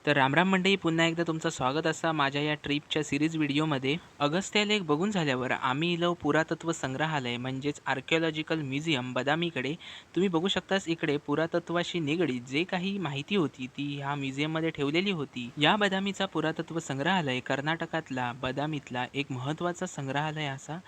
तर रामराम मंडळी, पुन्हा एकदा तुमचं स्वागत असा माझ्या या ट्रिपच्या सिरीज व्हिडिओमध्ये. अगस्त्य लेक बघून झाल्यावर आम्ही इलो पुरातत्व संग्रहालय म्हणजेच आर्किओलॉजिकल म्युझियम बदामीकडे. तुम्ही बघू शकताच इकडे पुरातत्वाशी निगडीत जे काही माहिती होती ती ह्या म्युझियममध्ये ठेवलेली होती. या बदामीचा पुरातत्व संग्रहालय कर्नाटकातला बदामीतला एक महत्त्वाचा संग्रहालय असा.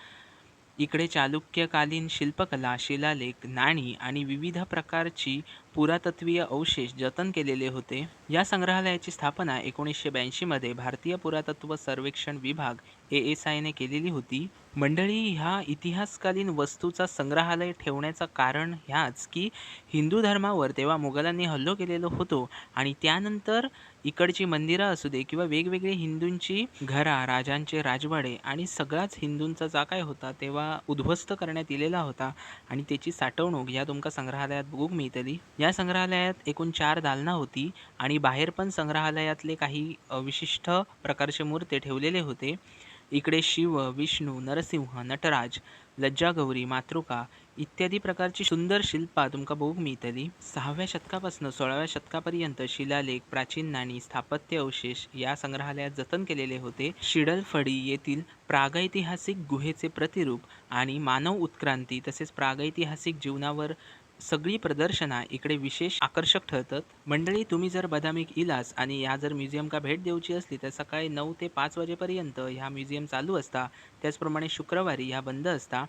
इकडे चालुक्यकालीन शिल्पकला, शिलालेख, नाणी आणि विविध प्रकारची पुरातत्वीय अवशेष जतन केलेले होते. या संग्रहालयाची स्थापना 1982 मध्ये भारतीय पुरातत्व सर्वेक्षण विभाग ASI ने केलेली होती. मंडळी, ह्या इतिहासकालीन वस्तूचा संग्रहालय ठेवण्याचं कारण ह्याच की हिंदू धर्मावर तेव्हा मुघलांनी हल्लो केलेलो होतो आणि त्यानंतर इकडची मंदिरं असू दे किंवा वेगवेगळे हिंदूंची घरा, राजांचे राजवाडे आणि सगळाच हिंदूंचा जा काय होता तेव्हा उद्ध्वस्त करण्यात दिलेला होता आणि त्याची साठवणूक या तुमका संग्रहालयात बघूक मिळतली. या संग्रहालयात एकूण 4 दालना होती आणि बाहेर पण संग्रहालयातले काही विशिष्ट प्रकारचे मूर्ती ठेवलेले होते. इकडे शिव, विष्णू, नरसिंह, नटराज, लज्जागौरी, मातृका इत्यादी प्रकारची सुंदर शिल्पा तुमका बघूक मिळतली. 6व्या शतकापासून 16व्या शतकापर्यंत शिलालेख, प्राचीन नाणी, स्थापत्य अवशेष या संग्रहालयात जतन केलेले होते. शिडलफडी येथील प्रागैतिहासिक गुहेचे प्रतिरूप आणि मानव उत्क्रांती तसेच प्रागैतिहासिक जीवनावर सगळी प्रदर्शना इकडे विशेष आकर्षक ठरतात. मंडळी, तुम्ही जर बदामीक इलास आणि या जर म्युझियमका भेट देऊची असली तर सकाळी 9 ते 5 वाजेपर्यंत ह्या म्युझियम चालू असता. त्याचप्रमाणे शुक्रवारी ह्या बंद असता.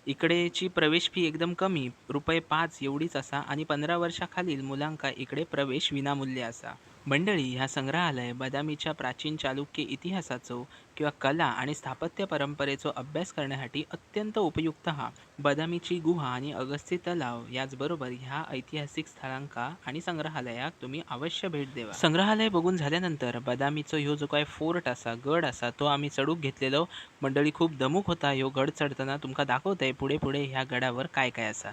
इकडेची प्रवेश फी एकदम कमी ₹5 एवढीच असा आणि 15 वर्षाखालील मुलांका इकडे प्रवेश विनामूल्य असा. मंडळी, ह्या संग्रहालय बदामीच्या प्राचीन चालुक्य इतिहासाचो किंवा कला आणि स्थापत्य परंपरेचो अभ्यास करण्यासाठी अत्यंत उपयुक्त हा. बदामीची गुहा आणि अगस्त्य तलाव याचबरोबर ह्या ऐतिहासिक स्थळांका आणि संग्रहालयाक तुम्ही अवश्य भेट द्यावा. संग्रहालय बघून झाल्यानंतर बदामीचो ह्यो जो काय फोर्ट असा, गड असा, तो आम्ही चढूक घेतलेलो. मंडळी, खूप दमुक होता ह्यो गड चढताना. तुमका दाखवतंय पुढे पुढे ह्या गडावर काय काय असा.